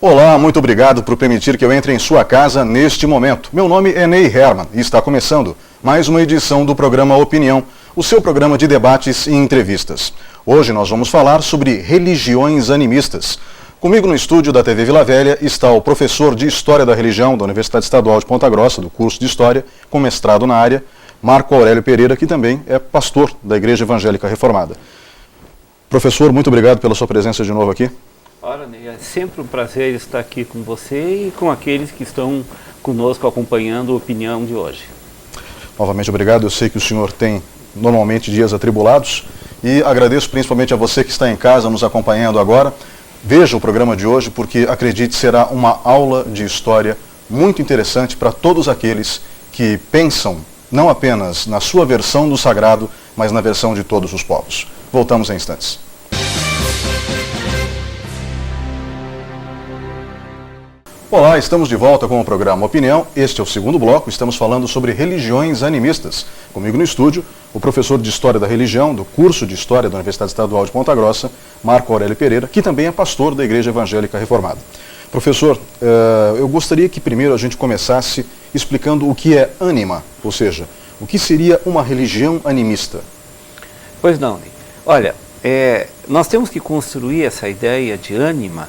Olá, muito obrigado por permitir que eu entre em sua casa neste momento. Meu nome é Ney Herman e está começando mais uma edição do programa Opinião, o seu programa de debates e entrevistas. Hoje nós vamos falar sobre religiões animistas. Comigo no estúdio da TV Vila Velha está o professor de História da Religião da Universidade Estadual de Ponta Grossa, do curso de História, com mestrado na área, Marco Aurélio Pereira, que também é pastor da Igreja Evangélica Reformada. Professor, muito obrigado pela sua presença de novo aqui. Ora, Ney, é sempre um prazer estar aqui com você e com aqueles que estão conosco acompanhando a opinião de hoje. Novamente obrigado, eu sei que o senhor tem normalmente dias atribulados e agradeço principalmente a você que está em casa nos acompanhando agora. Veja o programa de hoje porque, acredite, será uma aula de história muito interessante para todos aqueles que pensam não apenas na sua versão do sagrado, mas na versão de todos os povos. Voltamos em instantes. Olá, estamos de volta com o programa Opinião. Este é o segundo bloco, estamos falando sobre religiões animistas. Comigo no estúdio, o professor de História da Religião, do curso de História da Universidade Estadual de Ponta Grossa, Marco Aurélio Pereira, que também é pastor da Igreja Evangélica Reformada. Professor, eu gostaria que primeiro a gente começasse explicando o que é ânima, ou seja, o que seria uma religião animista? Pois não, Ney. Olha, nós temos que construir essa ideia de ânima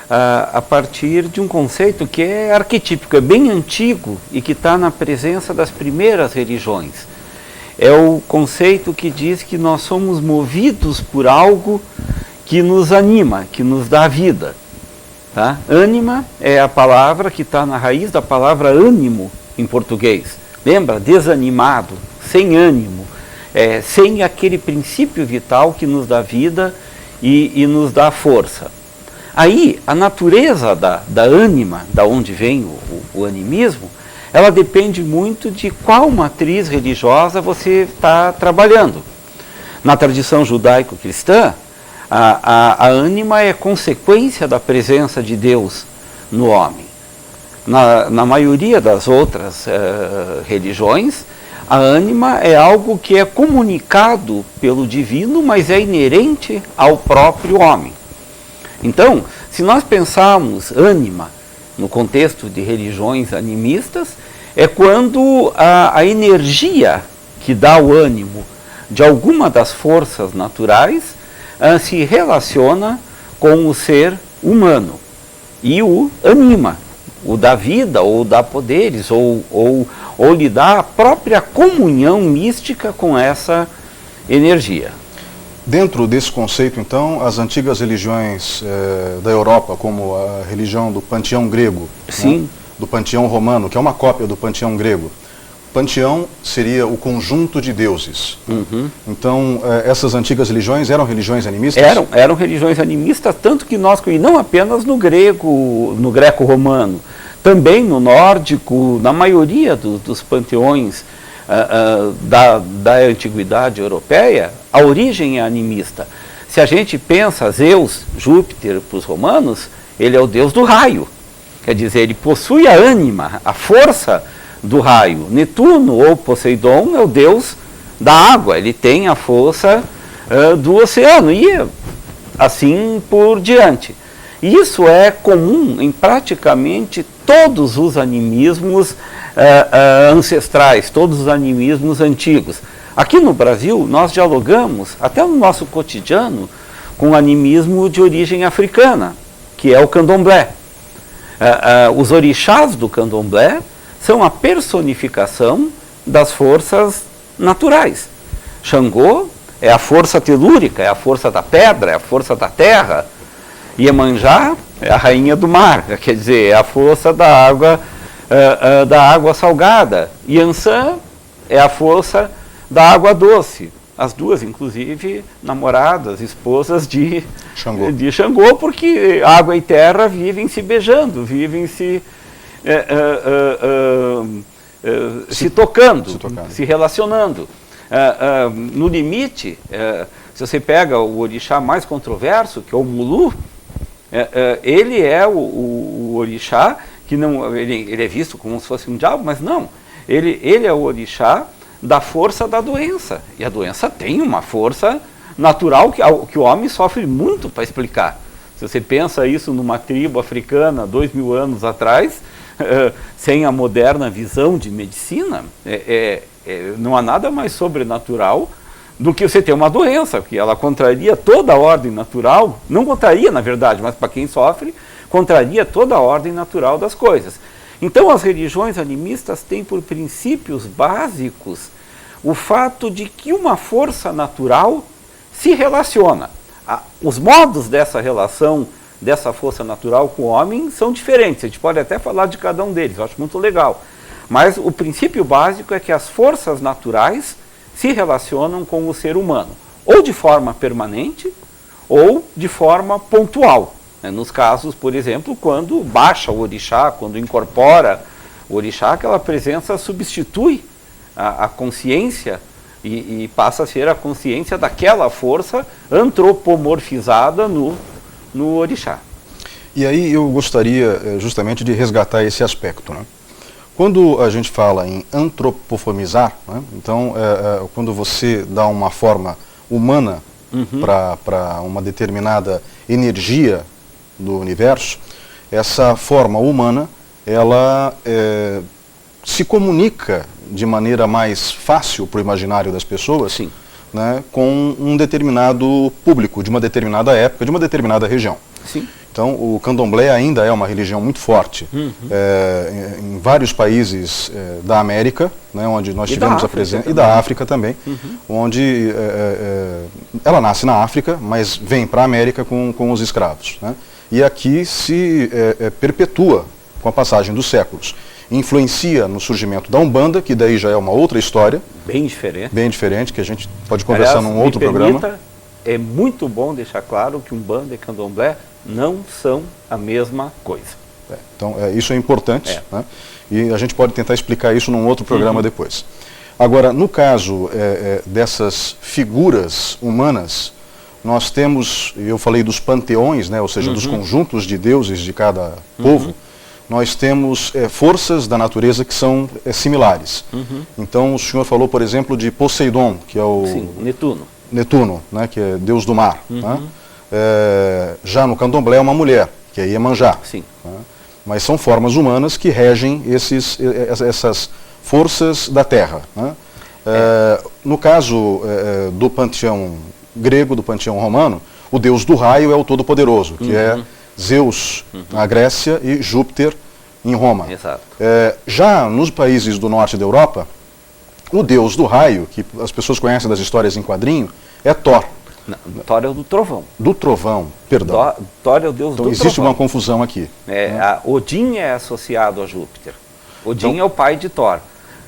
a partir de um conceito que é arquetípico, é bem antigo e que está na presença das primeiras religiões. É o conceito que diz que nós somos movidos por algo que nos anima, que nos dá vida. Tá? Ânima é a palavra que está na raiz da palavra ânimo em português. Lembra? Desanimado, sem ânimo, sem aquele princípio vital que nos dá vida e nos dá força. Aí, a natureza da ânima, da onde vem o animismo, ela depende muito de qual matriz religiosa você está trabalhando. Na tradição judaico-cristã, a ânima é consequência da presença de Deus no homem. Na maioria das outras religiões, a ânima é algo que é comunicado pelo divino, mas é inerente ao próprio homem. Então, se nós pensarmos ânima no contexto de religiões animistas, é quando a energia que dá o ânimo de alguma das forças naturais se relaciona com o ser humano e o anima, o dá vida, ou dá poderes, ou lhe dá a própria comunhão mística com essa energia. Dentro desse conceito, então, as antigas religiões da Europa, como a religião do panteão grego, sim, né, do panteão romano, que é uma cópia do panteão grego. Panteão seria o conjunto de deuses. Uhum. Então, essas antigas religiões eram religiões animistas? Eram religiões animistas, tanto que nós, e não apenas no grego, no greco-romano, também no nórdico, na maioria dos panteões da antiguidade europeia, a origem é animista. Se a gente pensa Zeus, Júpiter, para os romanos, ele é o deus do raio. Quer dizer, ele possui a ânima, a força do raio. Netuno ou Poseidon é o deus da água, ele tem a força do oceano e assim por diante. Isso é comum em praticamente todos os animismos ancestrais, todos os animismos antigos. Aqui no Brasil, nós dialogamos, até no nosso cotidiano, com o animismo de origem africana, que é o candomblé. Os orixás do candomblé são a personificação das forças naturais. Xangô é a força telúrica, é a força da pedra, é a força da terra. Iemanjá é a rainha do mar, quer dizer, é a força da água salgada. Iansã é a força da água doce. As duas, inclusive, namoradas, esposas de Xangô, porque água e terra vivem se beijando, vivem se tocando, se relacionando. No limite, se você pega o orixá mais controverso, que é o Mulu, ele é o orixá que não, ele é visto como se fosse um diabo, mas não, ele é o orixá da força da doença, e a doença tem uma força natural que o homem sofre muito para explicar. Se você pensa isso numa tribo africana 2000 anos atrás, sem a moderna visão de medicina, não há nada mais sobrenatural do que você ter uma doença, que ela contraria toda a ordem natural, não contraria na verdade, mas para quem sofre, contraria toda a ordem natural das coisas. Então as religiões animistas têm por princípios básicos o fato de que uma força natural se relaciona. Os modos dessa relação, dessa força natural com o homem são diferentes, a gente pode até falar de cada um deles, eu acho muito legal. Mas o princípio básico é que as forças naturais se relacionam com o ser humano, ou de forma permanente, ou de forma pontual. Nos casos, por exemplo, quando baixa o orixá, quando incorpora o orixá, aquela presença substitui a consciência e passa a ser a consciência daquela força antropomorfizada no orixá. E aí eu gostaria justamente de resgatar esse aspecto, né? Quando a gente fala em antropomorfizar, né, então quando você dá uma forma humana para uma determinada energia do universo, essa forma humana, ela se comunica de maneira mais fácil para o imaginário das pessoas, Sim. Né, com um determinado público, de uma determinada época, de uma determinada região. Sim. Então, o candomblé ainda é uma religião muito forte em vários países da América, né, onde nós tivemos a presença, e da África também, onde ela nasce na África, mas vem para a América com os escravos, né? E aqui se perpetua com a passagem dos séculos. Influencia no surgimento da Umbanda, que daí já é uma outra história. Bem diferente. Bem diferente, que a gente pode conversar num outro programa. É muito bom deixar claro que Umbanda e Candomblé não são a mesma coisa. Então, isso é importante, né? E a gente pode tentar explicar isso num outro programa depois. Agora, no caso dessas figuras humanas, nós temos, eu falei dos panteões, né? Ou seja, dos conjuntos de deuses de cada povo, nós temos forças da natureza que são similares. Então, o senhor falou, por exemplo, de Poseidon, que é o... Sim, Netuno. Netuno, né, que é deus do mar. Né? Já no candomblé é uma mulher, que é Iemanjá. Sim. Né? Mas são formas humanas que regem essas forças da terra. Né? No caso do panteão grego, do panteão romano, o deus do raio é o Todo-Poderoso, que é Zeus na Grécia e Júpiter em Roma. Exato. Já nos países do norte da Europa, o deus do raio, que as pessoas conhecem das histórias em quadrinho, é Thor. Não, Thor é o do trovão. Do trovão, perdão. Thor é o deus do trovão. Então existe uma confusão aqui. Odin é associado a Júpiter. Odin é o pai de Thor.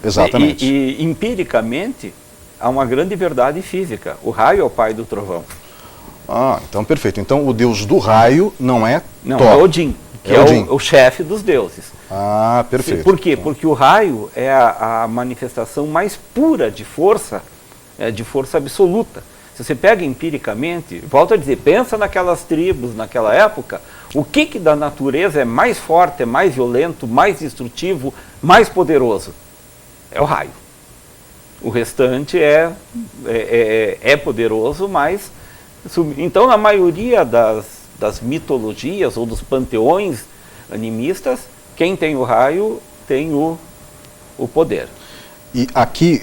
Exatamente. E empiricamente há uma grande verdade física. O raio é o pai do trovão. Ah, então perfeito. Então o deus do raio não é Não, Thor. é Odin, que é Odin. o chefe dos deuses. Ah, perfeito. Por quê? Porque o raio é a manifestação mais pura de força absoluta. Se você pega empiricamente, volto a dizer, pensa naquelas tribos, naquela época, o que da natureza é mais forte, é mais violento, mais destrutivo, mais poderoso? É o raio. O restante é poderoso, mas... Então, na maioria das mitologias ou dos panteões animistas, quem tem o raio tem o poder. E aqui,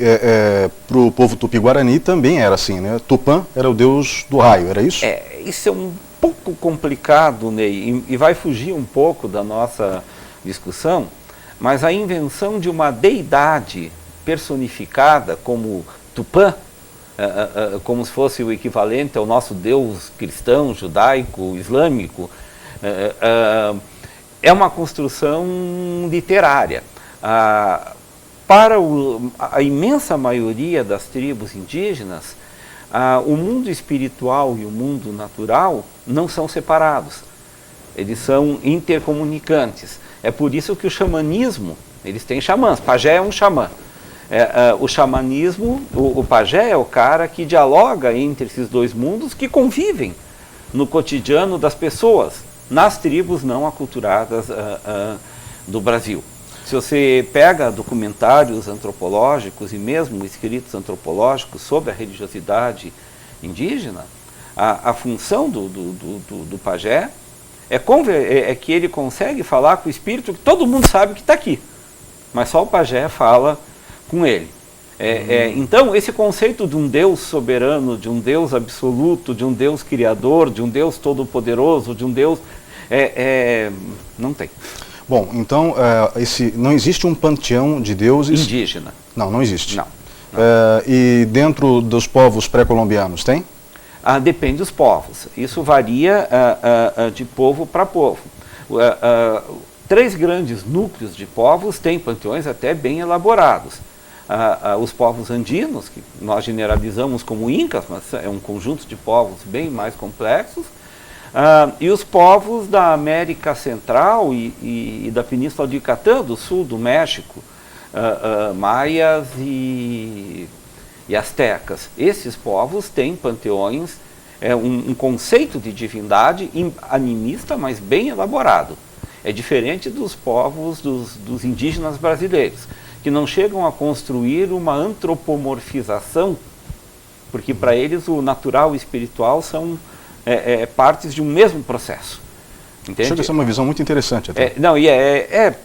para o povo tupi-guarani também era assim, né? Tupã era o deus do raio, era isso? Isso é um pouco complicado, Ney, e vai fugir um pouco da nossa discussão, mas a invenção de uma deidade personificada como Tupã, como se fosse o equivalente ao nosso Deus cristão, judaico, islâmico, é uma construção literária. Para a imensa maioria das tribos indígenas, o mundo espiritual e o mundo natural não são separados. Eles são intercomunicantes. É por isso que o xamanismo, eles têm xamãs, pajé é um xamã. O xamanismo, o pajé é o cara que dialoga entre esses dois mundos que convivem no cotidiano das pessoas, nas tribos não aculturadas do Brasil. Se você pega documentários antropológicos e mesmo escritos antropológicos sobre a religiosidade indígena, A função do pajé é que ele consegue falar com o espírito que todo mundo sabe que está aqui, mas só o pajé fala com ele. Então, esse conceito de um Deus soberano, de um Deus absoluto, de um Deus criador, de um Deus todo-poderoso, de um Deus... não tem. Bom, então, não existe um panteão de deuses... Indígena. Não existe. Não. E dentro dos povos pré-colombianos, tem? Depende dos povos. Isso varia de povo para povo. 3 grandes núcleos de povos têm panteões até bem elaborados. Os povos andinos, que nós generalizamos como incas, mas é um conjunto de povos bem mais complexos, e os povos da América Central e da Península de Yucatán, do sul do México, maias e astecas. Esses povos têm panteões, um conceito de divindade animista, mas bem elaborado. É diferente dos povos dos indígenas brasileiros, que não chegam a construir uma antropomorfização, porque para eles o natural e o espiritual são partes de um mesmo processo. Entende? Chega a ser uma visão muito interessante até.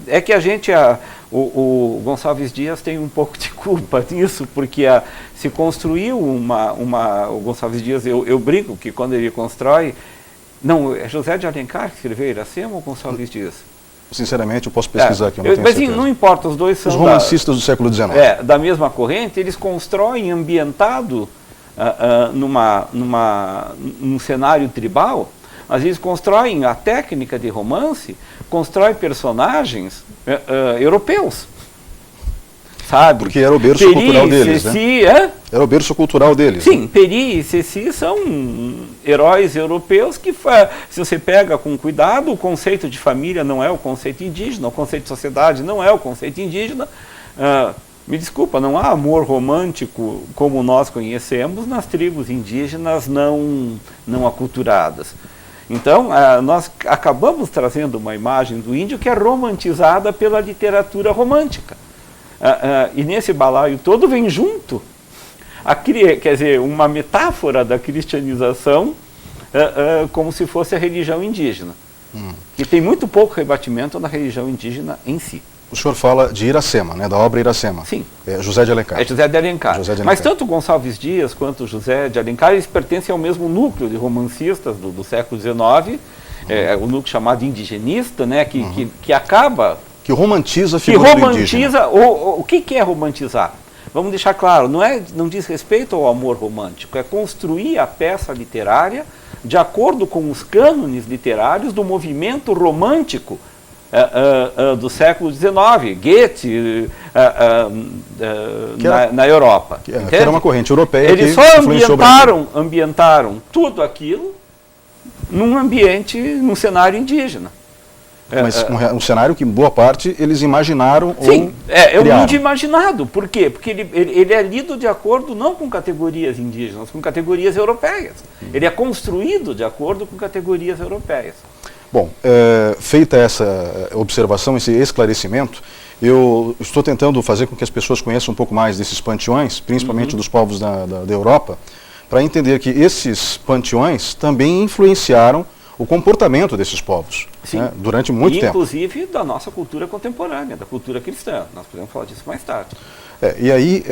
É que a gente, o Gonçalves Dias tem um pouco de culpa nisso, porque se construiu o Gonçalves Dias, eu brinco que quando ele constrói, não, é José de Alencar que escreveu Iracema ou Gonçalves Dias? Sinceramente, eu posso pesquisar aqui, eu não tenho mas certeza. Não importa, os dois são... Os romancistas do século XIX. Da mesma corrente, eles constroem ambientado num cenário tribal, mas eles constroem a técnica de romance, constroem personagens europeus. Sabe? Porque era o berço cultural deles, Ceci, né? Era o berço cultural deles. Sim, Peri e Ceci são heróis europeus que, se você pega com cuidado, o conceito de família não é o conceito indígena, o conceito de sociedade não é o conceito indígena. Me desculpa, não há amor romântico como nós conhecemos nas tribos indígenas não aculturadas. Então, nós acabamos trazendo uma imagem do índio que é romantizada pela literatura romântica. E nesse balaio todo vem junto, quer dizer, uma metáfora da cristianização como se fosse a religião indígena. Que tem muito pouco rebatimento na religião indígena em si. O senhor fala de Iracema, né, da obra Iracema. Sim. José de Alencar. José de Alencar. Mas tanto Gonçalves Dias quanto José de Alencar, eles pertencem ao mesmo núcleo de romancistas do século XIX, o núcleo chamado indigenista, né, que acaba... Que romantiza a figura do indígena. O que é romantizar? Vamos deixar claro, não diz respeito ao amor romântico, é construir a peça literária de acordo com os cânones literários do movimento romântico do século XIX, Goethe, na Europa. Que era uma corrente europeia. Eles só ambientaram tudo aquilo num cenário indígena. Mas um cenário que, boa parte, eles imaginaram. Sim, é um mundo imaginado. Por quê? Porque ele é lido de acordo não com categorias indígenas, com categorias europeias. Ele é construído de acordo com categorias europeias. Bom, feita essa observação, esse esclarecimento, eu estou tentando fazer com que as pessoas conheçam um pouco mais desses panteões, principalmente dos povos da Europa, para entender que esses panteões também influenciaram o comportamento desses povos, né, durante muito tempo. Inclusive da nossa cultura contemporânea, da cultura cristã. Nós podemos falar disso mais tarde. E aí,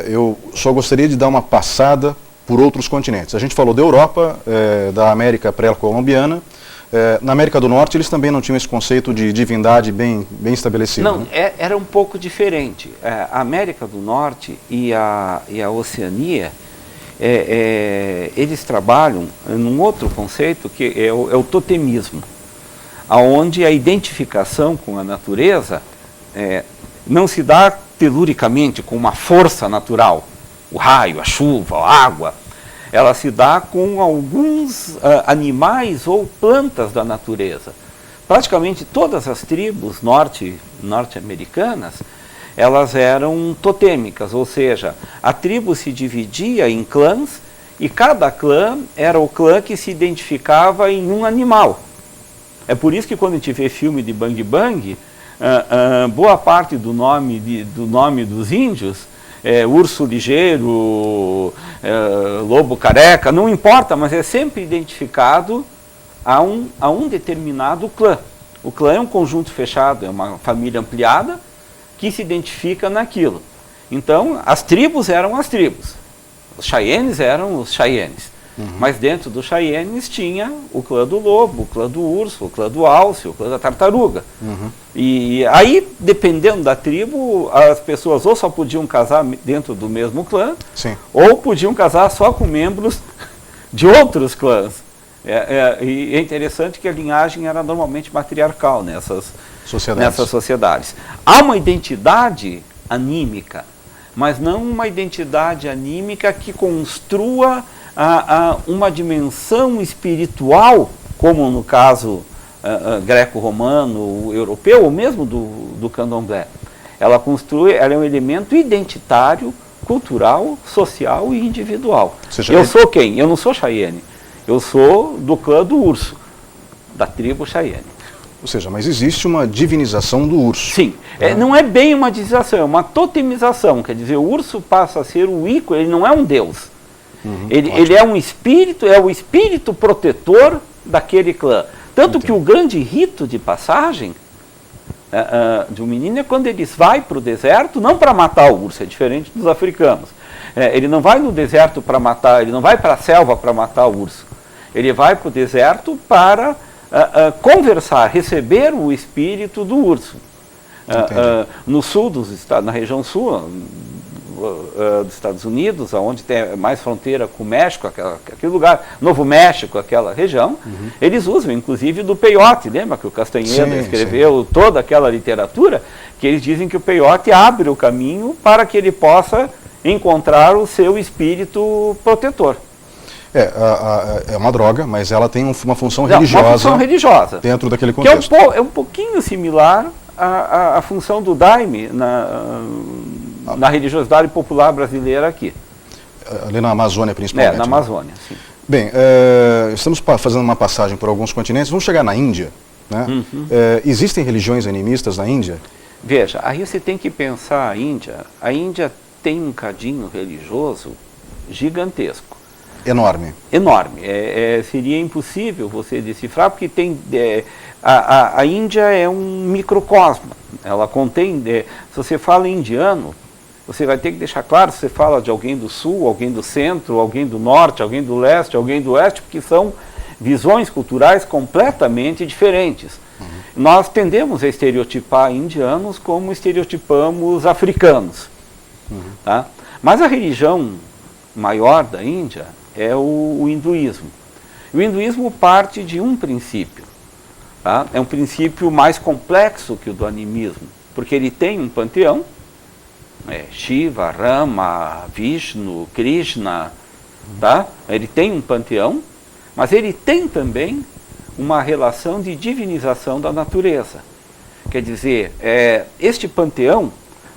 eu só gostaria de dar uma passada por outros continentes. A gente falou da Europa, da América pré-colombiana. Na América do Norte, eles também não tinham esse conceito de divindade bem estabelecido. Não, né? Era um pouco diferente. A América do Norte e a Oceania, eles trabalham num outro conceito que é o totemismo, onde a identificação com a natureza não se dá teluricamente com uma força natural, o raio, a chuva, a água. Ela se dá com alguns animais ou plantas da natureza. Praticamente todas as tribos norte-americanas, elas eram totêmicas, ou seja, a tribo se dividia em clãs e cada clã era o clã que se identificava em um animal. É por isso que quando a gente vê filme de Bang Bang, boa parte do nome dos índios urso ligeiro, lobo careca, não importa, mas é sempre identificado a um determinado clã. O clã é um conjunto fechado, é uma família ampliada que se identifica naquilo. Então, as tribos eram as tribos, os Cheyennes eram os Cheyennes. Mas dentro dos Cheyennes tinha o clã do lobo, o clã do urso, o clã do alce, o clã da tartaruga. E aí, dependendo da tribo, as pessoas ou só podiam casar dentro do mesmo clã, Sim. ou podiam casar só com membros de outros clãs. E é interessante que a linhagem era normalmente matriarcal nessas sociedades. Há uma identidade anímica, mas não uma identidade anímica que construa uma dimensão espiritual, como no caso greco-romano, europeu, ou mesmo do candomblé. Ela é um elemento identitário, cultural, social e individual. Eu sou quem? Eu não sou Cheyenne. Eu sou do clã do urso, da tribo Cheyenne. Ou seja, mas existe uma divinização do urso. Sim. Não é bem uma divinização, é uma totemização. Quer dizer, o urso passa a ser o ícone, ele não é um deus. Ele é um espírito, é o espírito protetor daquele clã. Tanto que o grande rito de passagem de um menino é quando ele vai para o deserto, não para matar o urso, é diferente dos africanos. Ele não vai no deserto para matar, ele não vai para a selva para matar o urso. Ele vai para o deserto para conversar, receber o espírito do urso. No sul dos estados, na região sul dos Estados Unidos, onde tem mais fronteira com o México, aquele lugar, Novo México, aquela região, eles usam inclusive do peiote. Lembra que o Castanheira escreveu toda aquela literatura, que eles dizem que o peiote abre o caminho para que ele possa encontrar o seu espírito protetor. É uma droga, mas ela tem uma função religiosa. Uma função religiosa. Dentro daquele contexto. Que é um pouquinho similar à função do daime na religiosidade popular brasileira aqui. Ali na Amazônia, principalmente. Na Amazônia, sim. Bem, estamos fazendo uma passagem por alguns continentes. Vamos chegar na Índia. Né? Existem religiões animistas na Índia? Veja, aí você tem que pensar a Índia. A Índia tem um cadinho religioso gigantesco. Enorme. Enorme. Seria impossível você decifrar, porque tem a Índia é um microcosmo. Ela contém, se você fala indiano, você vai ter que deixar claro se você fala de alguém do sul, alguém do centro, alguém do norte, alguém do leste, alguém do oeste, porque são visões culturais completamente diferentes. Nós tendemos a estereotipar indianos como estereotipamos africanos. Tá? Mas a religião maior da Índia é o hinduísmo. O hinduísmo parte de um princípio. Tá? É um princípio mais complexo que o do animismo, porque ele tem um panteão, Shiva, Rama, Vishnu, Krishna, tá? Ele tem um panteão, mas ele tem também uma relação de divinização da natureza. Quer dizer, este panteão,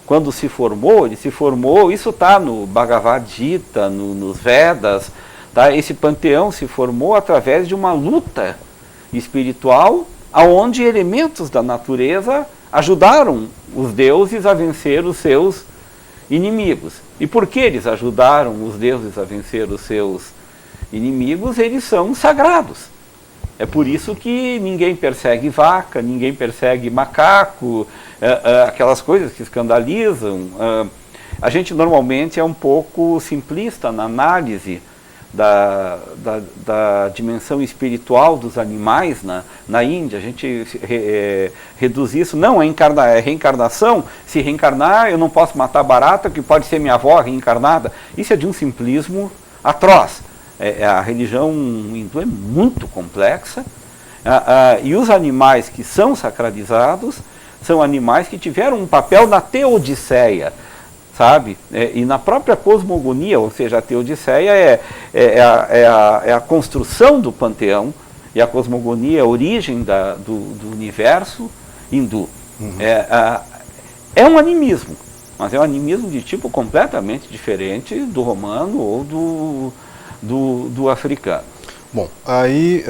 quando se formou, isso está no Bhagavad Gita, nos Vedas, tá? Esse panteão se formou através de uma luta espiritual, onde elementos da natureza ajudaram os deuses a vencer os seus inimigos. E por que eles ajudaram os deuses a vencer os seus inimigos? Eles são sagrados. É por isso que ninguém persegue vaca, ninguém persegue macaco, aquelas coisas que escandalizam. A gente normalmente é um pouco simplista na análise da dimensão espiritual dos animais na Índia. A gente reduz isso, não é reencarnação. Se reencarnar, eu não posso matar barata, que pode ser minha avó reencarnada. Isso é de um simplismo atroz. A religião hindu é muito complexa, e os animais que são sacralizados são animais que tiveram um papel na teodiceia, sabe? E na própria cosmogonia, ou seja, a teodiceia é a construção do panteão, e a cosmogonia é a origem do universo hindu. É um animismo, mas é um animismo de tipo completamente diferente do romano ou do africano. Bom, aí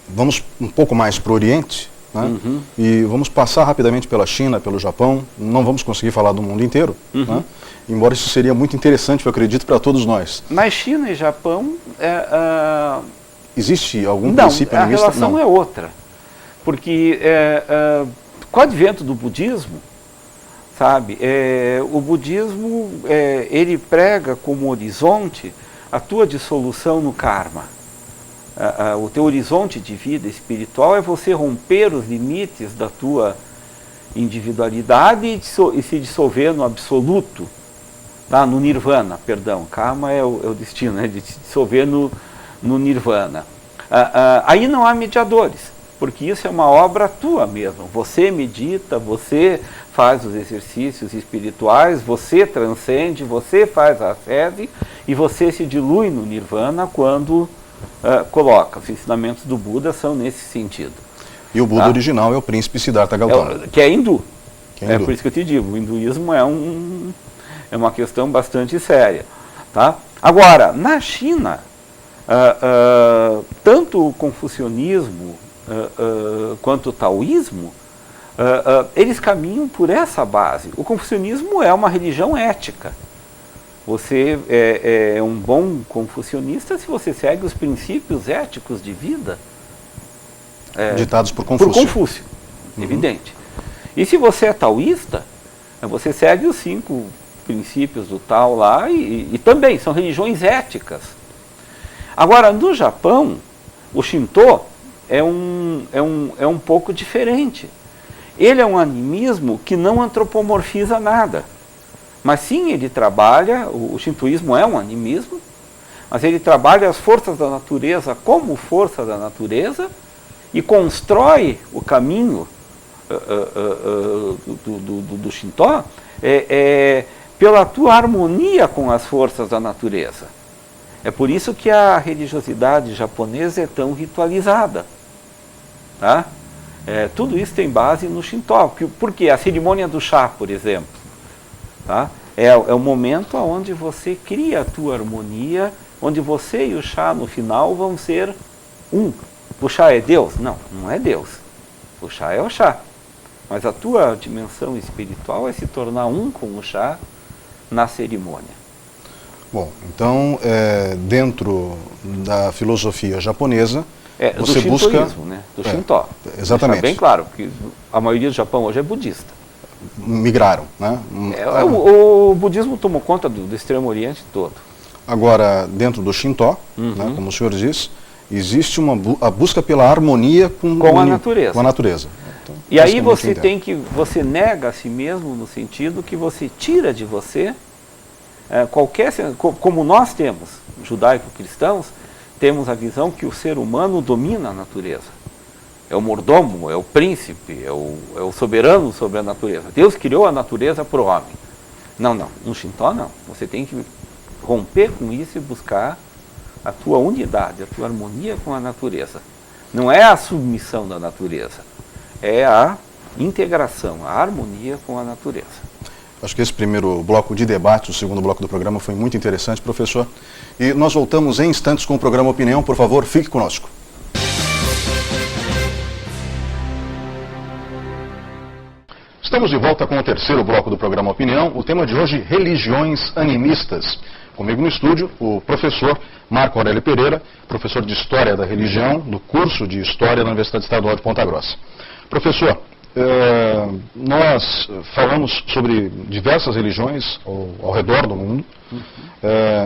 vamos um pouco mais para o Oriente, né? E vamos passar rapidamente pela China, pelo Japão, não vamos conseguir falar do mundo inteiro, né? Embora isso seria muito interessante, eu acredito, para todos nós. Mas China e Japão... Existe algum princípio animista? A relação é outra. Porque com o advento do budismo, sabe, o budismo ele prega como horizonte a tua dissolução no karma. O teu horizonte de vida espiritual é você romper os limites da tua individualidade e se dissolver no absoluto, no nirvana, perdão. Karma é o destino, né, de se dissolver no nirvana. Aí não há mediadores, porque isso é uma obra tua mesmo. Você medita, você faz os exercícios espirituais, você transcende, você faz a ascese e você se dilui no nirvana quando coloca. Os ensinamentos do Buda são nesse sentido. E o Buda original é o príncipe Siddhartha Gautama. Que é hindu. É por isso que eu te digo, o hinduísmo é uma questão bastante séria. Tá? Agora, na China, tanto o confucionismo quanto o taoísmo, eles caminham por essa base. O confucionismo é uma religião ética. Você é um bom confucionista se você segue os princípios éticos de vida. Ditados por Confúcio. Por Confúcio, evidente. E se você é taoísta, você segue os 5 princípios do Tao lá e também são religiões éticas. Agora, no Japão, o Shinto é um pouco diferente. Ele é um animismo que não antropomorfiza nada. Mas sim, ele trabalha, o shintoísmo é um animismo, mas ele trabalha as forças da natureza como força da natureza e constrói o caminho do Shinto pela tua harmonia com as forças da natureza. É por isso que a religiosidade japonesa é tão ritualizada. Tá? Tudo isso tem base no Shinto. Porque a cerimônia do chá, por exemplo, tá? É o momento onde você cria a tua harmonia, onde você e o chá no final vão ser um. O chá é Deus? Não, não é Deus. O chá é o chá. Mas a tua dimensão espiritual é se tornar um com o chá na cerimônia. Bom, então, dentro da filosofia japonesa, você busca... Né? Do Shinto. Exatamente. Deixar bem claro, porque a maioria do Japão hoje é budista. Migraram, né? O budismo tomou conta do Extremo Oriente todo. Agora, dentro do Shinto, né, como o senhor diz, existe a busca pela harmonia com a natureza. Com a natureza. Então, e aí você nega a si mesmo no sentido que você tira de você como nós temos, judaico-cristãos, temos a visão que o ser humano domina a natureza. É o mordomo, é o príncipe, é o soberano sobre a natureza. Deus criou a natureza para o homem. Não, no Shinto não. Você tem que romper com isso e buscar a tua unidade, a tua harmonia com a natureza. Não é a submissão da natureza, é a integração, a harmonia com a natureza. Acho que esse primeiro bloco de debate, o segundo bloco do programa, foi muito interessante, professor. E nós voltamos em instantes com o programa Opinião. Por favor, fique conosco. Estamos de volta com o terceiro bloco do programa Opinião. O tema de hoje, religiões animistas. Comigo no estúdio, o professor Marco Aurélio Pereira, professor de História da Religião, do curso de História da Universidade Estadual de Ponta Grossa. Professor, nós falamos sobre diversas religiões ao redor do mundo.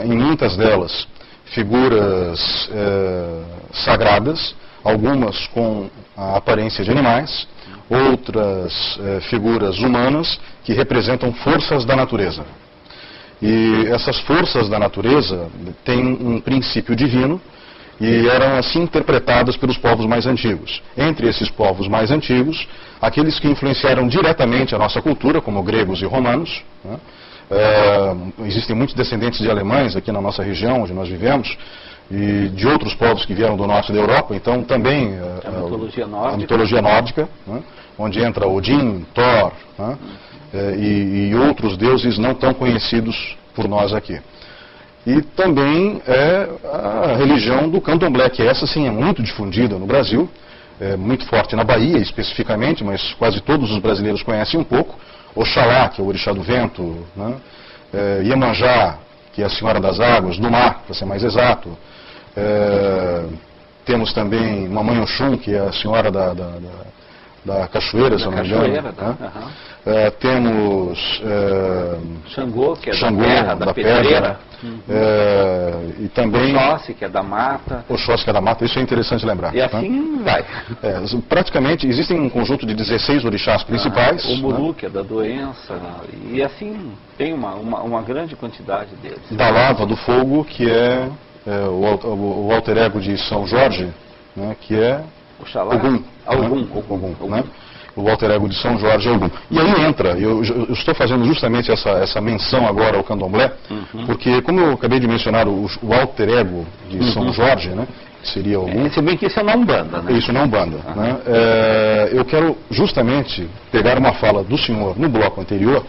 Em muitas delas, figuras sagradas, algumas com a aparência de animais, outras figuras humanas que representam forças da natureza. E essas forças da natureza têm um princípio divino e eram assim interpretadas pelos povos mais antigos. Entre esses povos mais antigos, aqueles que influenciaram diretamente a nossa cultura, como gregos e romanos, né? Existem muitos descendentes de alemães aqui na nossa região, onde nós vivemos, e de outros povos que vieram do norte da Europa, então também a mitologia nórdica, né? Onde entra Odin, Thor, né? E outros deuses não tão conhecidos por nós aqui. E também a religião do candomblé, que essa sim é muito difundida no Brasil, muito forte na Bahia, especificamente, mas quase todos os brasileiros conhecem um pouco. Oxalá, que é o orixá do vento, né? Iemanjá, que é a senhora das águas, do mar, para ser mais exato. Temos também Mamãe Oxum, que é a senhora da cachoeira, se não me engano. Temos Xangô, que é Xangô, da terra, da pedreira. E também Oxóssi, que é da mata. Oxóssi, que é da mata, isso é interessante lembrar. E assim vai. Praticamente existem um conjunto de 16 orixás principais. O Muru, que é da doença. E assim tem uma grande quantidade deles. Da lava, do fogo, que é o alter ego de São Jorge, né, que é Oxalá. Ogum, né? O alter ego de São Jorge é Ogum. E aí entra, eu estou fazendo justamente essa menção agora ao candomblé, porque como eu acabei de mencionar o alter ego de São Jorge, né, que seria Ogum. Se bem que isso é na Umbanda, né? Isso na Umbanda. Né? Eu quero justamente pegar uma fala do senhor no bloco anterior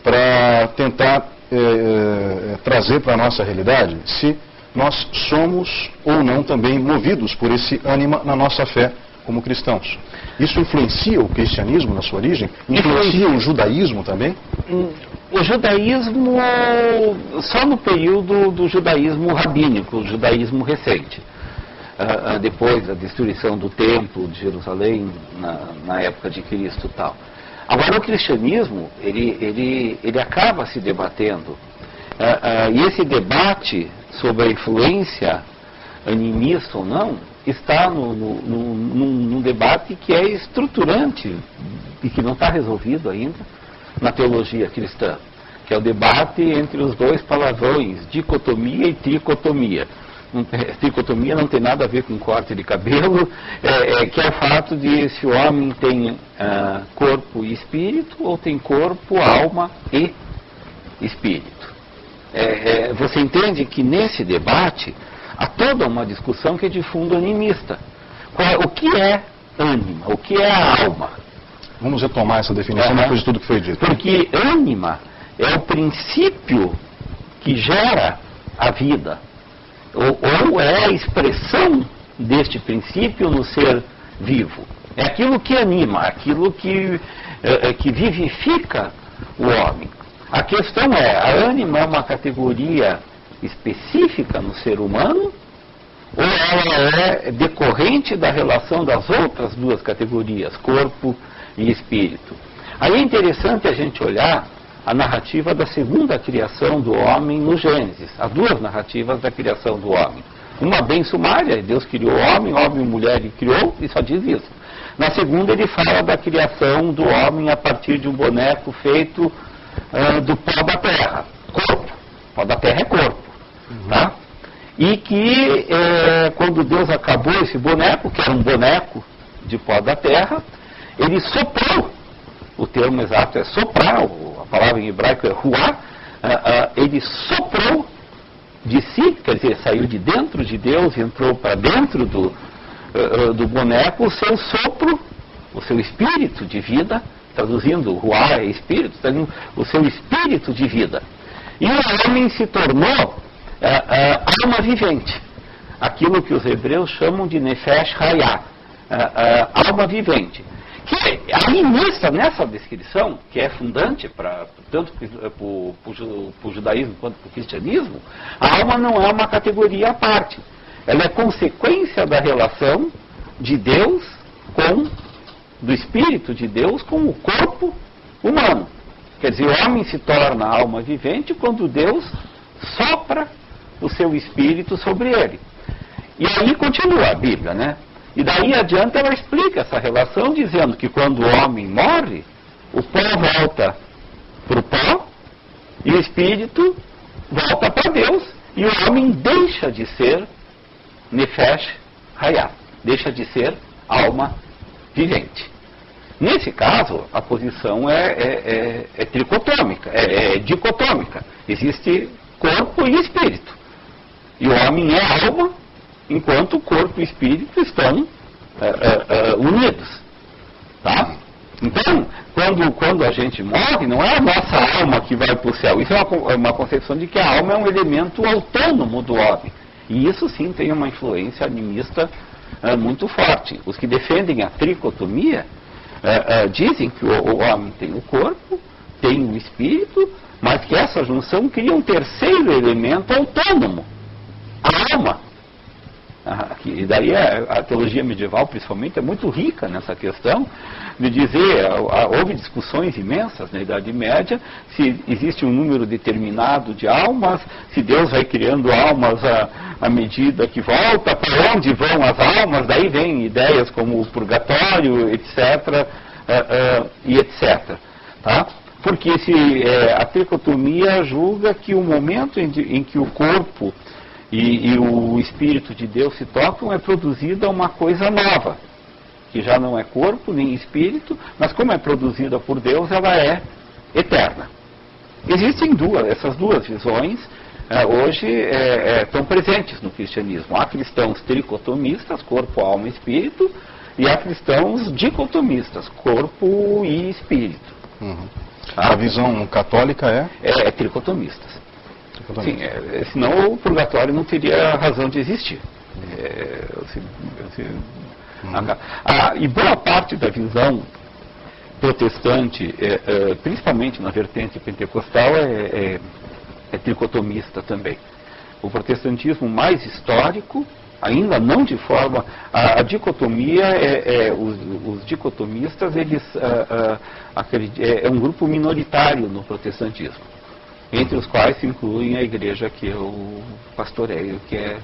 para tentar trazer para a nossa realidade se nós somos ou não também movidos por esse ânima na nossa fé como cristãos. Isso influencia o cristianismo na sua origem? Influencia o judaísmo também? O judaísmo, só no período do judaísmo rabínico, o judaísmo recente. Depois da destruição do templo de Jerusalém, na época de Cristo e tal. Agora o cristianismo, ele acaba se debatendo. E esse debate sobre a influência animista ou não, está num debate que é estruturante e que não está resolvido ainda na teologia cristã, que é o debate entre os dois palavrões, dicotomia e tricotomia. Tricotomia não tem nada a ver com corte de cabelo, que é o fato de se o homem tem corpo e espírito, ou tem corpo, alma e espírito. Você entende que nesse debate há toda uma discussão que é de fundo animista. O que é ânima? O que é a alma? Vamos retomar essa definição depois de tudo que foi dito. Porque ânima é o princípio que gera a vida, ou é a expressão deste princípio no ser vivo. É aquilo que anima, aquilo que vivifica o homem. A questão é, a ânima é uma categoria específica no ser humano, ou ela é decorrente da relação das outras duas categorias, corpo e espírito? Aí é interessante a gente olhar a narrativa da segunda criação do homem no Gênesis, as duas narrativas da criação do homem. Uma bem sumária, Deus criou o homem e mulher ele criou, e só diz isso. Na segunda ele fala da criação do homem a partir de um boneco feito do pó da terra, corpo. O pó da terra é corpo. Tá? E que quando Deus acabou esse boneco, que era um boneco de pó da terra, ele soprou, o termo exato é soprar, a palavra em hebraico é ruá, ele soprou de si, quer dizer, saiu de dentro de Deus e entrou para dentro do boneco o seu sopro, o seu espírito de vida, traduzindo, ruá é espírito, o seu espírito de vida. E o homem se tornou alma vivente, aquilo que os hebreus chamam de nefesh hayah, alma vivente. Que aí nessa descrição, que é fundante tanto para o judaísmo quanto para o cristianismo, a alma não é uma categoria à parte. Ela é consequência da relação de Deus do Espírito de Deus com o corpo humano. Quer dizer, o homem se torna alma vivente quando Deus sopra o seu Espírito sobre ele. E aí continua a Bíblia, né? E daí adiante ela explica essa relação, dizendo que quando o homem morre, o pó volta para o pó e o Espírito volta para Deus, e o homem deixa de ser nefesh hayah, deixa de ser alma vivente. Nesse caso, a posição é tricotômica, é dicotômica. Existe corpo e espírito. E o homem é alma, enquanto o corpo e o espírito estão unidos. Tá? Então, quando a gente morre, não é a nossa alma que vai para o céu. Isso é uma concepção de que a alma é um elemento autônomo do homem. E isso sim tem uma influência animista muito forte. Os que defendem a tricotomia dizem que o homem tem o corpo, tem o espírito, mas que essa junção cria um terceiro elemento autônomo, a alma. E daí a teologia medieval, principalmente, é muito rica nessa questão de dizer, houve discussões imensas na Idade Média, se existe um número determinado de almas, se Deus vai criando almas à medida que volta, para onde vão as almas, daí vem ideias como o purgatório, etc., e etc. Tá? Porque a tricotomia julga que o momento em que o corpo e o Espírito de Deus se tocam, é produzida uma coisa nova, que já não é corpo nem espírito, mas como é produzida por Deus, ela é eterna. Existem essas duas visões, hoje estão presentes no cristianismo. Há cristãos tricotomistas, corpo, alma e espírito, e há cristãos dicotomistas, corpo e espírito. Uhum. A visão católica é tricotomistas. Sim, senão o purgatório não teria razão de existir. E boa parte da visão protestante, principalmente na vertente pentecostal, é tricotomista também. O protestantismo mais histórico, ainda não de forma... A dicotomia, os dicotomistas, eles é um grupo minoritário no protestantismo, entre os quais se incluem a igreja que eu pastoreio, que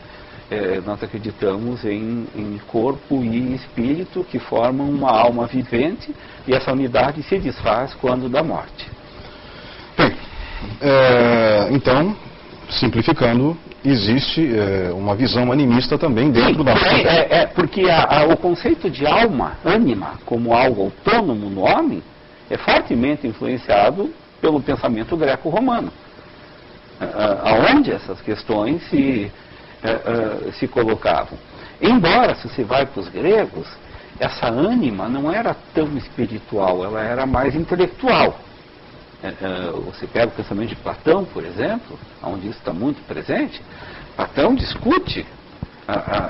nós acreditamos em corpo e espírito que formam uma alma vivente, e essa unidade se desfaz quando da morte. Bem, então, simplificando, existe uma visão animista também dentro da... Porque o conceito de alma, ânima, como algo autônomo no homem, é fortemente influenciado pelo pensamento greco-romano, aonde essas questões se colocavam. Embora, se você vai para os gregos, essa ânima não era tão espiritual, ela era mais intelectual. Você pega o pensamento de Platão, por exemplo, onde isso está muito presente. Platão discute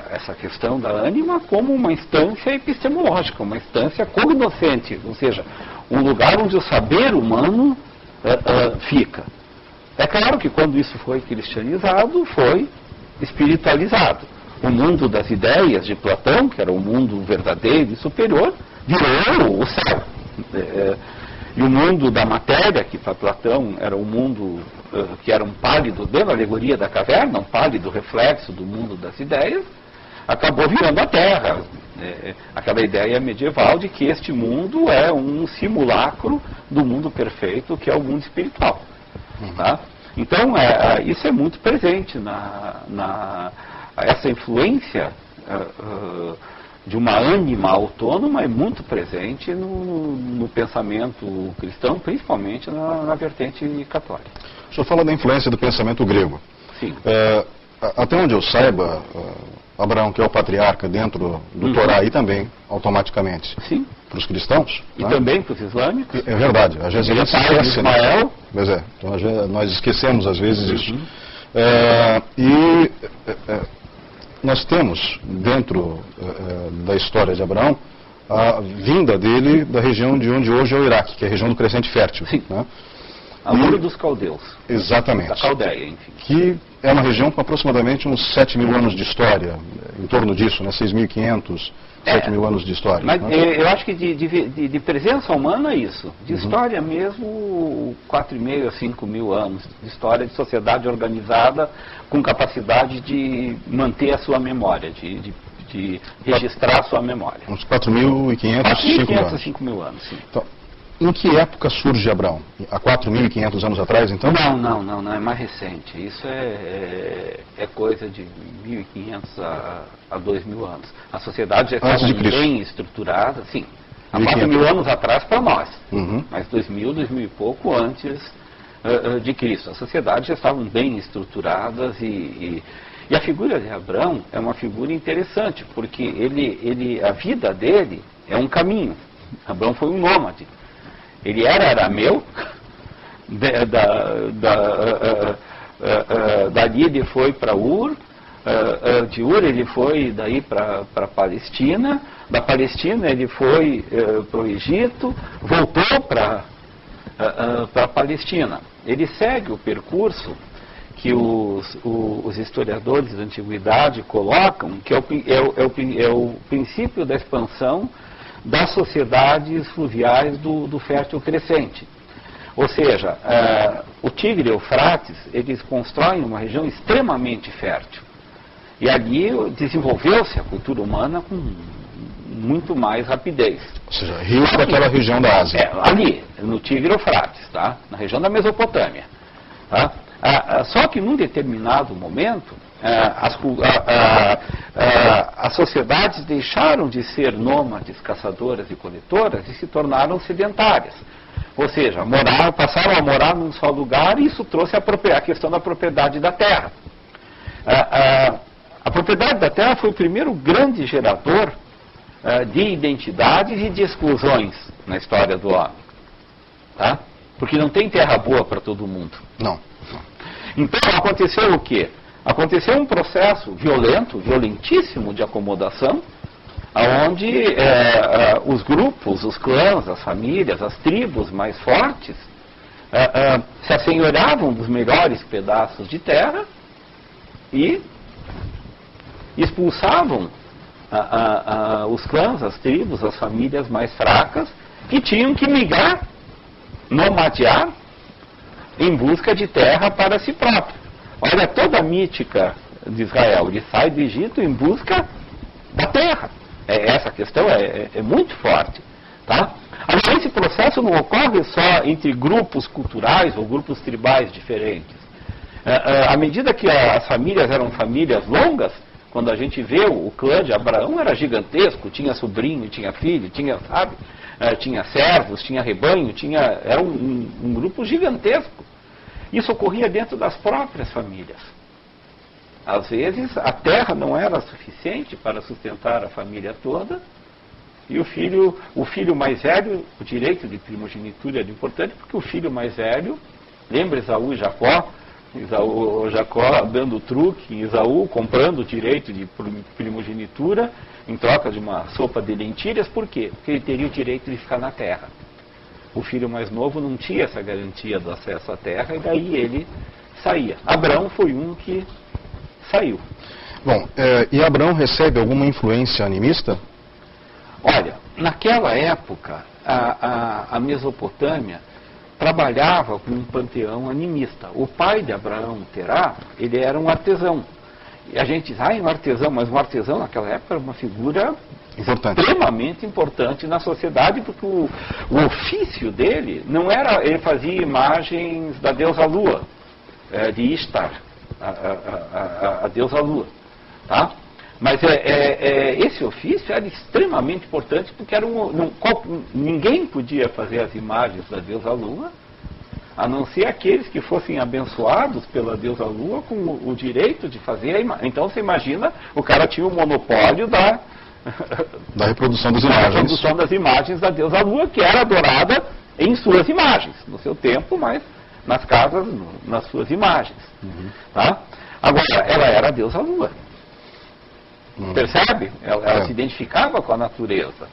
essa questão da ânima como uma instância epistemológica, uma instância cognoscente, ou seja, um lugar onde o saber humano fica. É claro que quando isso foi cristianizado, foi espiritualizado. O mundo das ideias de Platão, que era o mundo verdadeiro e superior, virou o céu. E o mundo da matéria, que para Platão era um mundo que era um pálido, dentro da alegoria da caverna, um pálido reflexo do mundo das ideias, acabou virando a Terra. Aquela ideia medieval de que este mundo é um simulacro do mundo perfeito, que é o mundo espiritual. Tá? Então, isso é muito presente essa influência de uma ânima autônoma é muito presente no pensamento cristão, principalmente na vertente católica. O senhor fala da influência do pensamento grego. Sim. Até onde eu saiba, Abraão, que é o patriarca dentro do Torá, e também, automaticamente, para os cristãos. E também para os islâmicos. É verdade, às vezes a gente esquece, né? Pois é, então nós esquecemos às vezes isso. Nós temos, dentro da história de Abraão, a vinda dele da região de onde hoje é o Iraque, que é a região do Crescente Fértil. Sim. Né? A Ur dos Caldeus. Exatamente. Da Caldeia, enfim. Que é uma região com aproximadamente uns 7.000 anos de história, em torno disso, né? 6.500, 7.000 anos de história. Mas né? eu acho que de presença humana é isso. De história mesmo, 4.500 a 5.000 anos de história de sociedade organizada com capacidade de manter a sua memória, de registrar a sua memória. Uns 4.500 a 5.000 anos. 5.000 anos, sim. Então, em que época surge Abraão? Há 4.500 anos atrás, então? Não, é mais recente. Isso é coisa de 1.500 a 2.000 anos. A sociedade já estava bem estruturada, sim. Há 4.000 anos atrás para nós, mas 2.000 e pouco antes de Cristo. As sociedades já estavam bem estruturadas e a figura de Abraão é uma figura interessante, porque a vida dele é um caminho. Abraão foi um nômade. Ele era arameu, dali ele foi para Ur, de Ur ele foi daí para a Palestina, da Palestina ele foi para o Egito, voltou para a Palestina. Ele segue o percurso que os historiadores da antiguidade colocam, que é o princípio da expansão das sociedades fluviais do Fértil Crescente. Ou seja, o Tigre e o Eufrates, eles constroem uma região extremamente fértil. E ali desenvolveu-se a cultura humana com muito mais rapidez. Ou seja, rios daquela região da Ásia. Ali, no Tigre e Eufrates, tá? Na região da Mesopotâmia. Tá? Só que num determinado momento, as sociedades deixaram de ser nômades, caçadoras e coletoras e se tornaram sedentárias. Ou seja, passaram a morar num só lugar e isso trouxe a questão da propriedade da terra. A propriedade da terra foi o primeiro grande gerador de identidades e de exclusões na história do homem. Tá? Porque não tem terra boa para todo mundo. Não. Então aconteceu o quê? Aconteceu um processo violento, violentíssimo de acomodação, onde os grupos, os clãs, as famílias, as tribos mais fortes se assenhoravam dos melhores pedaços de terra e expulsavam os clãs, as tribos, as famílias mais fracas, que tinham que migrar, nomadear, em busca de terra para si próprio. Olha toda a mítica de Israel, ele sai do Egito em busca da terra. Essa questão é muito forte. Tá? Agora, esse processo não ocorre só entre grupos culturais ou grupos tribais diferentes. À medida que as famílias eram famílias longas, quando a gente vê o clã de Abraão era gigantesco, tinha sobrinho, tinha filho, tinha servos, tinha rebanho, era um grupo gigantesco. Isso ocorria dentro das próprias famílias. Às vezes a terra não era suficiente para sustentar a família toda, e o filho mais velho, o direito de primogenitura era importante, porque o filho mais velho, lembra Esaú e Jacó, Jacó dando truque, Esaú comprando o direito de primogenitura em troca de uma sopa de lentilhas. Por quê? Porque ele teria o direito de ficar na terra. O filho mais novo não tinha essa garantia do acesso à terra e daí ele saía. Abraão foi um que saiu. Bom, e Abraão recebe alguma influência animista? Olha, naquela época a Mesopotâmia trabalhava com um panteão animista. O pai de Abraão, Terá, ele era um artesão. E a gente diz, um artesão, mas um artesão naquela época era uma figura extremamente importante na sociedade, porque o ofício dele não era, ele fazia imagens da deusa Lua, de Ishtar, a deusa Lua. Tá? Mas esse ofício era extremamente importante porque ninguém podia fazer as imagens da deusa Lua, a não ser aqueles que fossem abençoados pela deusa Lua com o direito de fazer a imagem. Então você imagina, o cara tinha o monopólio da reprodução das imagens. Da reprodução das imagens da deusa Lua, que era adorada em suas imagens, no seu tempo, mas nas casas, nas suas imagens. Uhum. Tá? Agora, ela era a deusa Lua. Percebe? Ela se identificava com a natureza.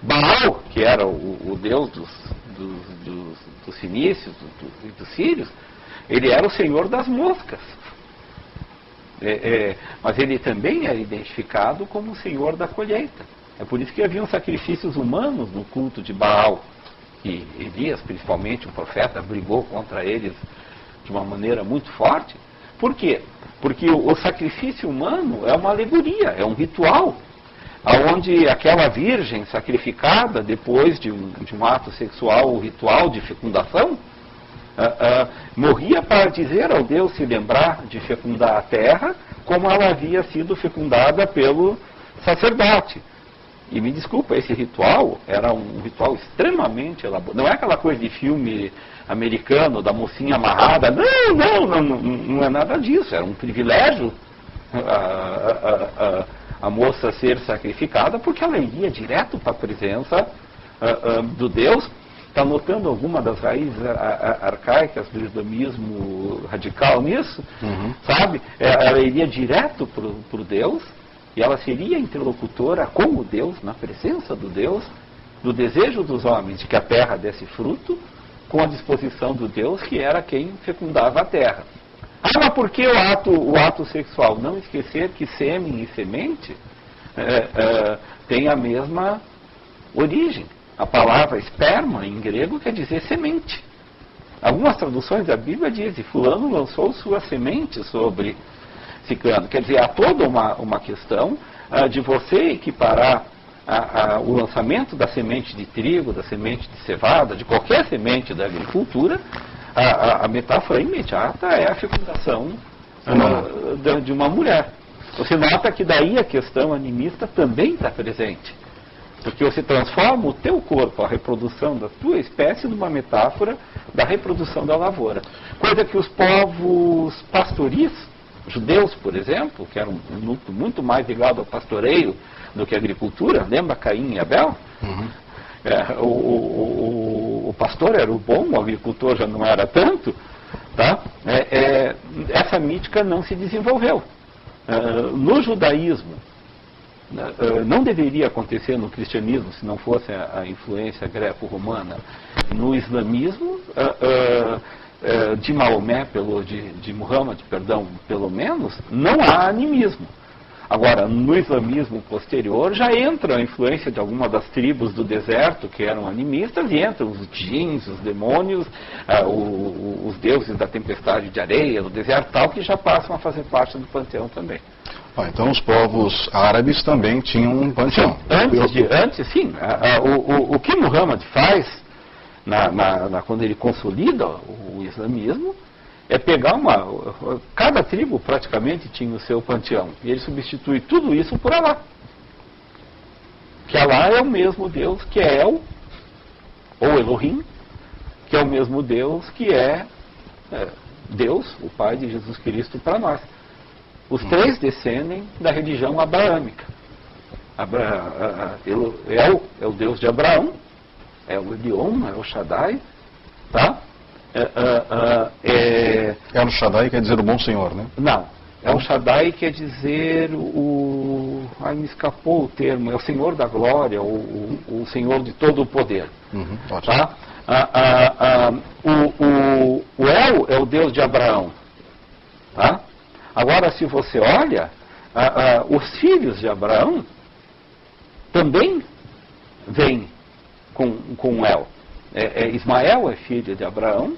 Baal, que era o deus dos fenícios e dos sírios, ele era o senhor das moscas. Mas ele também era identificado como o senhor da colheita. É por isso que haviam sacrifícios humanos no culto de Baal. E Elias, principalmente, o profeta, brigou contra eles de uma maneira muito forte. Por quê? Porque o sacrifício humano é uma alegoria, é um ritual, onde aquela virgem sacrificada depois de um ato sexual, o ritual de fecundação, morria para dizer ao Deus se lembrar de fecundar a terra, como ela havia sido fecundada pelo sacerdote. E me desculpa, esse ritual era um ritual extremamente elaborado. Não é aquela coisa de filme americano, da mocinha amarrada. Não é nada disso. Era um privilégio a moça ser sacrificada, porque ela iria direto para a presença do Deus Está notando alguma das raízes arcaicas do islamismo radical nisso? Sabe? Ela iria direto para o Deus, e ela seria interlocutora com o Deus, na presença do Deus, do desejo dos homens de que a terra desse fruto, com a disposição do Deus, que era quem fecundava a terra. Mas por que o ato sexual? Não esquecer que sêmen e semente têm a mesma origem. A palavra esperma, em grego, quer dizer semente. Algumas traduções da Bíblia dizem, fulano lançou sua semente sobre ciclano. Quer dizer, há toda uma questão de você equiparar o lançamento da semente de trigo, da semente de cevada, de qualquer semente da agricultura. A metáfora imediata é a fecundação de uma mulher. Você nota que daí a questão animista também está presente. Porque você transforma o teu corpo, a reprodução da tua espécie, numa metáfora da reprodução da lavoura. Coisa que os povos pastoris, judeus, por exemplo, que eram muito mais ligados ao pastoreio do que à agricultura, lembra Caim e Abel? O pastor era o bom, o agricultor já não era tanto, tá? Essa mítica não se desenvolveu. No judaísmo, não deveria acontecer no cristianismo se não fosse a influência greco-romana. No islamismo, de Maomé, de Muhammad, perdão, pelo menos, não há animismo. Agora, no islamismo posterior, já entra a influência de alguma das tribos do deserto que eram animistas, e entram os djinns, os demônios, os deuses da tempestade de areia, do deserto tal, que já passam a fazer parte do panteão também. Então os povos árabes também tinham um panteão. Antes sim. O que Muhammad faz, quando ele consolida o islamismo, é pegar cada tribo praticamente tinha o seu panteão. E ele substitui tudo isso por Alá. Que Alá é o mesmo Deus que é El, ou Elohim, que é o mesmo Deus que é Deus, o Pai de Jesus Cristo para nós. Os três descendem da religião abraâmica. El é o Deus de Abraão, é o Elion, é o Shaddai, tá? El Shaddai quer dizer o bom Senhor, né? Não. El Shaddai quer dizer me escapou o termo. É o Senhor da glória, o Senhor de todo o poder. Tá? O El é o Deus de Abraão. Tá? Agora, se você olha, os filhos de Abraão também vêm com El. Ismael é filho de Abraão,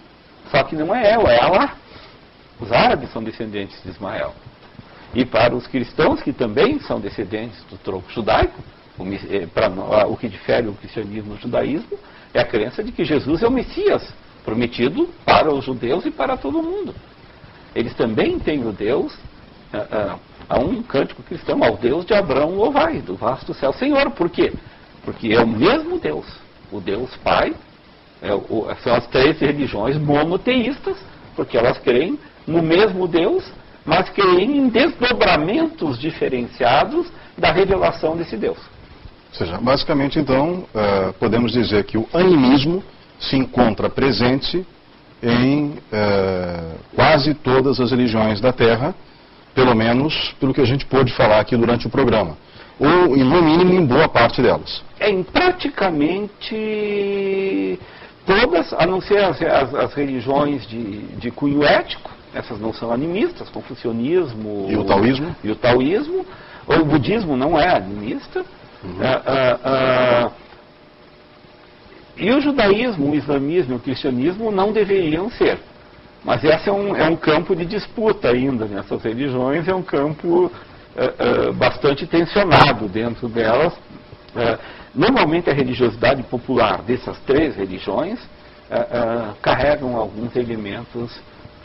só que não é El, é Alá. Os árabes são descendentes de Ismael. E para os cristãos, que também são descendentes do tronco judaico, o que difere o cristianismo do judaísmo é a crença de que Jesus é o Messias prometido para os judeus e para todo mundo. Eles também têm o Deus, há um cântico cristão, ao Deus de Abraão louvai, do vasto céu Senhor. Por quê? Porque é o mesmo Deus, o Deus Pai. São as três religiões monoteístas, porque elas creem no mesmo Deus, mas creem em desdobramentos diferenciados da revelação desse Deus. Ou seja, basicamente, então, podemos dizer que o animismo se encontra presente em quase todas as religiões da Terra, pelo menos pelo que a gente pôde falar aqui durante o programa, ou, no mínimo, em boa parte delas. Em praticamente todas, a não ser as religiões de cunho ético. Essas não são animistas, confucionismo e o taoísmo. O budismo não é animista. E o judaísmo, o islamismo e o cristianismo não deveriam ser. Mas esse é um campo de disputa ainda nessas religiões, é um campo bastante tensionado dentro delas. Normalmente a religiosidade popular dessas três religiões carregam alguns elementos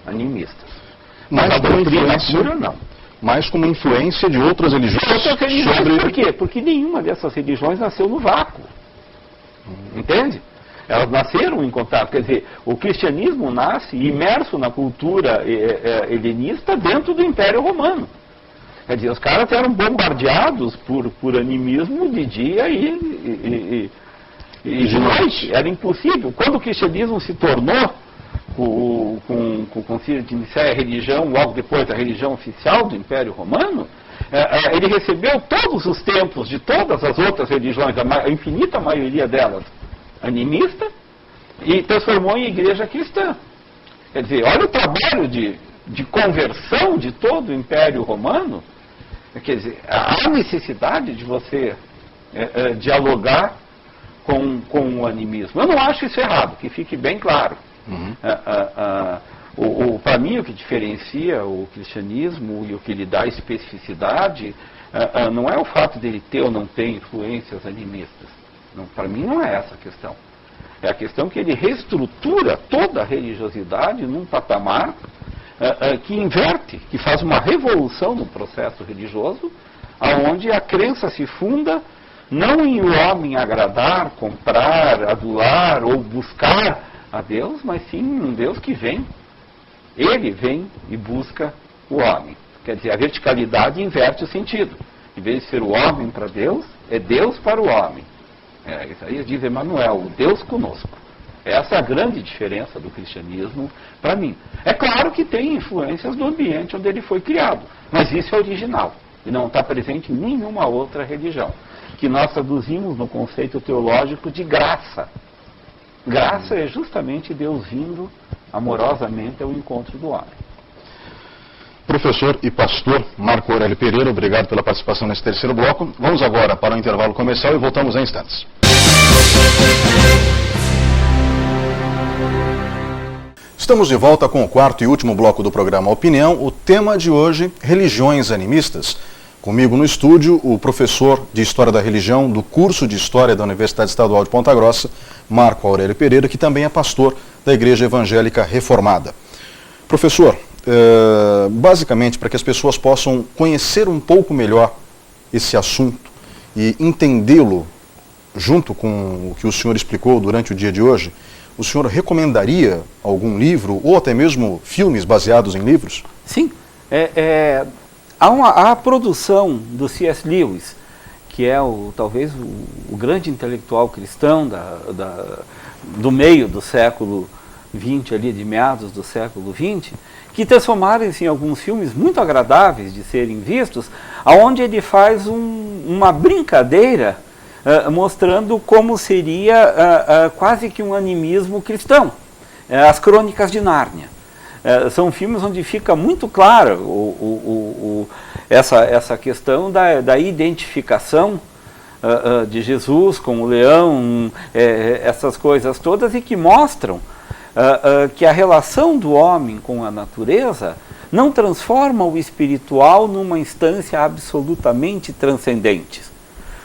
animistas. Mas a doutrina pura não. Mas como influência de outras religiões. Por quê? Porque nenhuma dessas religiões nasceu no vácuo. Entende? Elas nasceram em contato. Quer dizer, o cristianismo nasce imerso na cultura helenista dentro do Império Romano. Quer dizer, os caras eram bombardeados por animismo de dia e e de noite, era impossível. Quando o cristianismo se tornou, com o Concílio de Nicéia, a religião, logo depois a religião oficial do Império Romano, ele recebeu todos os templos de todas as outras religiões, a infinita maioria delas animista, e transformou em igreja cristã. Quer dizer, olha o trabalho de conversão de todo o Império Romano. Quer dizer, há necessidade de você dialogar com o animismo. Eu não acho isso errado, que fique bem claro. Para mim, o que diferencia o cristianismo e o que lhe dá especificidade não é o fato dele ter ou não ter influências animistas. Para mim, não é essa a questão. É a questão que ele reestrutura toda a religiosidade num patamar que inverte, que faz uma revolução no processo religioso, onde a crença se funda não em o homem agradar, comprar, adular ou buscar a Deus, mas sim um Deus que vem. Ele vem e busca o homem. Quer dizer, a verticalidade inverte o sentido. Em vez de ser o homem para Deus, é Deus para o homem. Isaías diz Emmanuel, o Deus conosco. Essa é a grande diferença do cristianismo para mim. É claro que tem influências do ambiente onde ele foi criado, mas isso é original e não está presente em nenhuma outra religião, que nós traduzimos no conceito teológico de graça. Graça é justamente Deus vindo amorosamente ao encontro do homem. Professor e pastor Marco Aurélio Pereira, obrigado pela participação nesse terceiro bloco. Vamos agora para o intervalo comercial e voltamos em instantes. Estamos de volta com o quarto e último bloco do programa Opinião. O tema de hoje, religiões animistas. Comigo no estúdio, o professor de História da Religião do curso de História da Universidade Estadual de Ponta Grossa, Marco Aurélio Pereira, que também é pastor da Igreja Evangélica Reformada. Professor, basicamente para que as pessoas possam conhecer um pouco melhor esse assunto e entendê-lo junto com o que o senhor explicou durante o dia de hoje, o senhor recomendaria algum livro ou até mesmo filmes baseados em livros? Sim. Há a produção do C.S. Lewis, que é talvez o grande intelectual cristão do meio do século XX, ali de meados do século XX, que transformaram-se em alguns filmes muito agradáveis de serem vistos, onde ele faz uma brincadeira mostrando como seria quase que um animismo cristão. As Crônicas de Nárnia. São filmes onde fica muito claro essa questão da identificação de Jesus com o leão, essas coisas todas, e que mostram que a relação do homem com a natureza não transforma o espiritual numa instância absolutamente transcendente.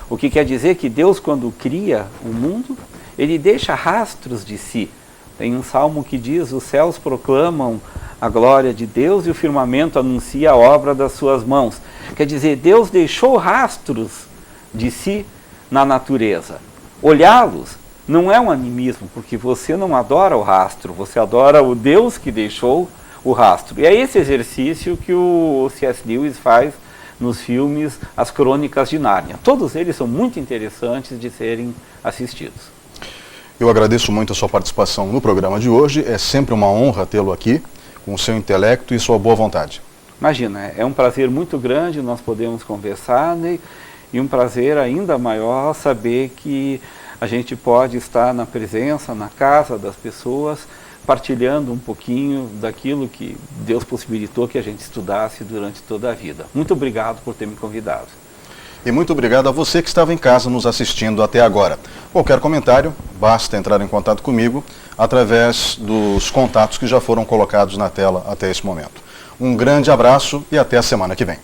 O que quer dizer que Deus, quando cria o mundo, ele deixa rastros de si. Tem um salmo que diz: os céus proclamam a glória de Deus e o firmamento anuncia a obra das suas mãos. Quer dizer, Deus deixou rastros de si na natureza. Olhá-los não é um animismo, porque você não adora o rastro, você adora o Deus que deixou o rastro. E é esse exercício que o C.S. Lewis faz nos filmes As Crônicas de Nárnia. Todos eles são muito interessantes de serem assistidos. Eu agradeço muito a sua participação no programa de hoje. É sempre uma honra tê-lo aqui, com o seu intelecto e sua boa vontade. Imagina, é um prazer muito grande nós podemos conversar, né? E um prazer ainda maior saber que a gente pode estar na presença, na casa das pessoas, partilhando um pouquinho daquilo que Deus possibilitou que a gente estudasse durante toda a vida. Muito obrigado por ter me convidado. E muito obrigado a você que estava em casa nos assistindo até agora. Qualquer comentário, basta entrar em contato comigo através dos contatos que já foram colocados na tela até esse momento. Um grande abraço e até a semana que vem.